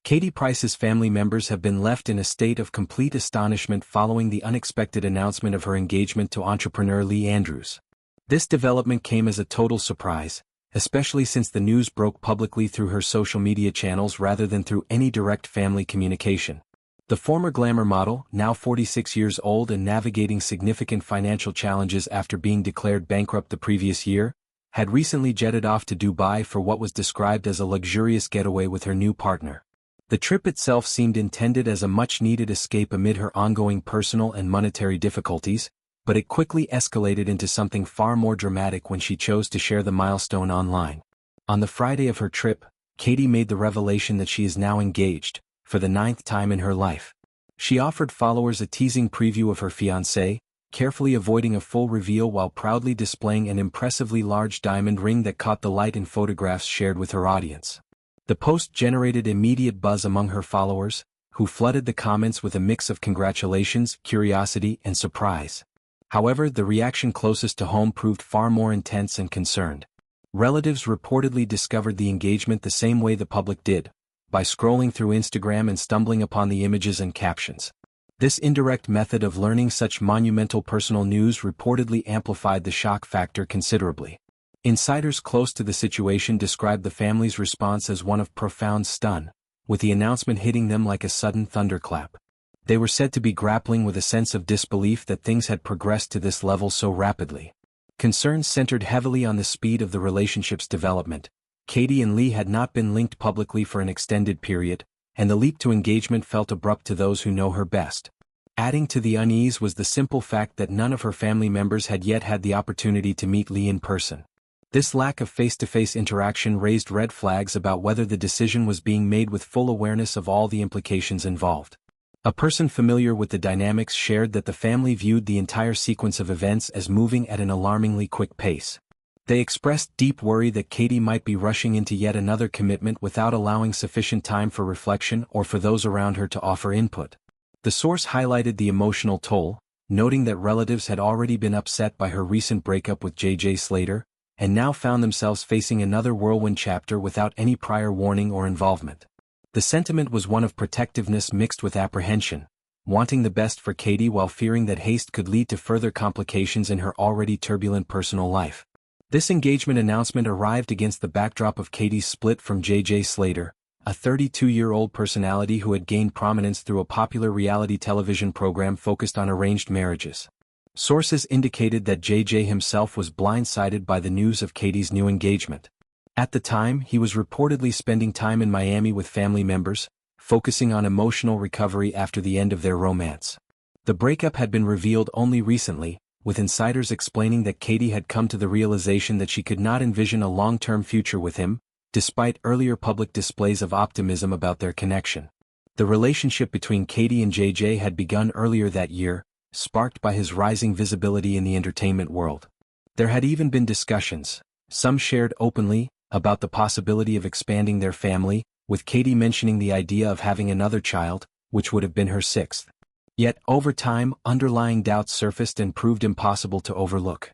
Katie Price's family members have been left in a state of complete astonishment following the unexpected announcement of her engagement to entrepreneur Lee Andrews. This development came as a total surprise, especially since the news broke publicly through her social media channels rather than through any direct family communication. The former glamour model, now 46 years old and navigating significant financial challenges after being declared bankrupt the previous year, had recently jetted off to Dubai for what was described as a luxurious getaway with her new partner. The trip itself seemed intended as a much-needed escape amid her ongoing personal and monetary difficulties, but it quickly escalated into something far more dramatic when she chose to share the milestone online. On the Friday of her trip, Katie made the revelation that she is now engaged, for the 9th time in her life. She offered followers a teasing preview of her fiancé, carefully avoiding a full reveal while proudly displaying an impressively large diamond ring that caught the light in photographs shared with her audience. The post generated immediate buzz among her followers, who flooded the comments with a mix of congratulations, curiosity, and surprise. However, the reaction closest to home proved far more intense and concerned. Relatives reportedly discovered the engagement the same way the public did, by scrolling through Instagram and stumbling upon the images and captions. This indirect method of learning such monumental personal news reportedly amplified the shock factor considerably. Insiders close to the situation described the family's response as one of profound stun, with the announcement hitting them like a sudden thunderclap. They were said to be grappling with a sense of disbelief that things had progressed to this level so rapidly. Concerns centered heavily on the speed of the relationship's development. Katie and Lee had not been linked publicly for an extended period, and the leap to engagement felt abrupt to those who know her best. Adding to the unease was the simple fact that none of her family members had yet had the opportunity to meet Lee in person. This lack of face-to-face interaction raised red flags about whether the decision was being made with full awareness of all the implications involved. A person familiar with the dynamics shared that the family viewed the entire sequence of events as moving at an alarmingly quick pace. They expressed deep worry that Katie might be rushing into yet another commitment without allowing sufficient time for reflection or for those around her to offer input. The source highlighted the emotional toll, noting that relatives had already been upset by her recent breakup with J.J. Slater, and now found themselves facing another whirlwind chapter without any prior warning or involvement. The sentiment was one of protectiveness mixed with apprehension, wanting the best for Katie while fearing that haste could lead to further complications in her already turbulent personal life. This engagement announcement arrived against the backdrop of Katie's split from J.J. Slater, a 32-year-old personality who had gained prominence through a popular reality television program focused on arranged marriages. Sources indicated that J.J. himself was blindsided by the news of Katie's new engagement. At the time, he was reportedly spending time in Miami with family members, focusing on emotional recovery after the end of their romance. The breakup had been revealed only recently, with insiders explaining that Katie had come to the realization that she could not envision a long-term future with him, despite earlier public displays of optimism about their connection. The relationship between Katie and J.J. had begun earlier that year, sparked by his rising visibility in the entertainment world. There had even been discussions, some shared openly, about the possibility of expanding their family, with Katie mentioning the idea of having another child, which would have been her 6th. Yet, over time, underlying doubts surfaced and proved impossible to overlook.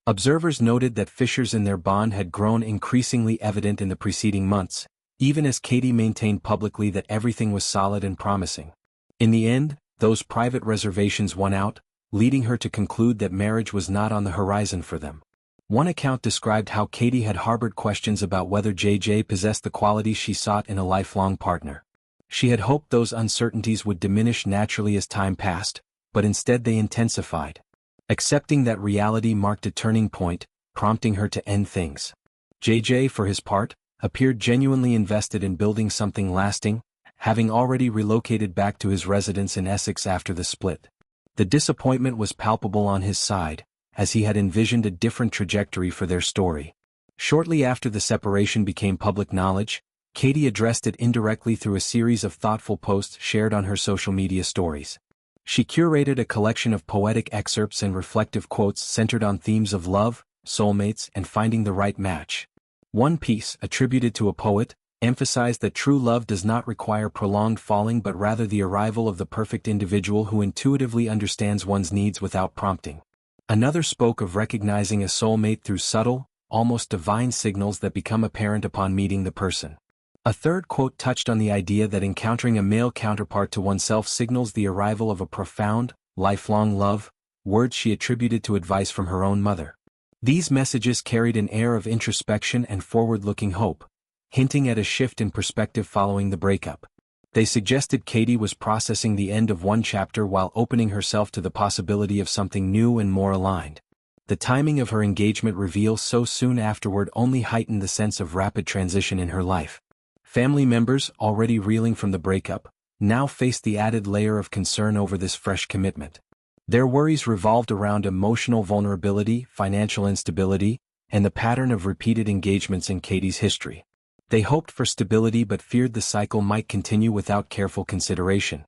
Observers noted that fissures in their bond had grown increasingly evident in the preceding months, even as Katie maintained publicly that everything was solid and promising. In the end, those private reservations won out, leading her to conclude that marriage was not on the horizon for them. One account described how Katie had harbored questions about whether J.J. possessed the qualities she sought in a lifelong partner. She had hoped those uncertainties would diminish naturally as time passed, but instead they intensified. Accepting that reality marked a turning point, prompting her to end things. J.J., for his part, appeared genuinely invested in building something lasting, having already relocated back to his residence in Essex after the split. The disappointment was palpable on his side, as he had envisioned a different trajectory for their story. Shortly after the separation became public knowledge, Katie addressed it indirectly through a series of thoughtful posts shared on her social media stories. She curated a collection of poetic excerpts and reflective quotes centered on themes of love, soulmates, and finding the right match. One piece, attributed to a poet, emphasized that true love does not require prolonged falling but rather the arrival of the perfect individual who intuitively understands one's needs without prompting. Another spoke of recognizing a soulmate through subtle, almost divine signals that become apparent upon meeting the person. A third quote touched on the idea that encountering a male counterpart to oneself signals the arrival of a profound, lifelong love, words she attributed to advice from her own mother. These messages carried an air of introspection and forward-looking hope, hinting at a shift in perspective following the breakup. They suggested Katie was processing the end of one chapter while opening herself to the possibility of something new and more aligned. The timing of her engagement reveal so soon afterward only heightened the sense of rapid transition in her life. Family members, already reeling from the breakup, now faced the added layer of concern over this fresh commitment. Their worries revolved around emotional vulnerability, financial instability, and the pattern of repeated engagements in Katie's history. They hoped for stability but feared the cycle might continue without careful consideration.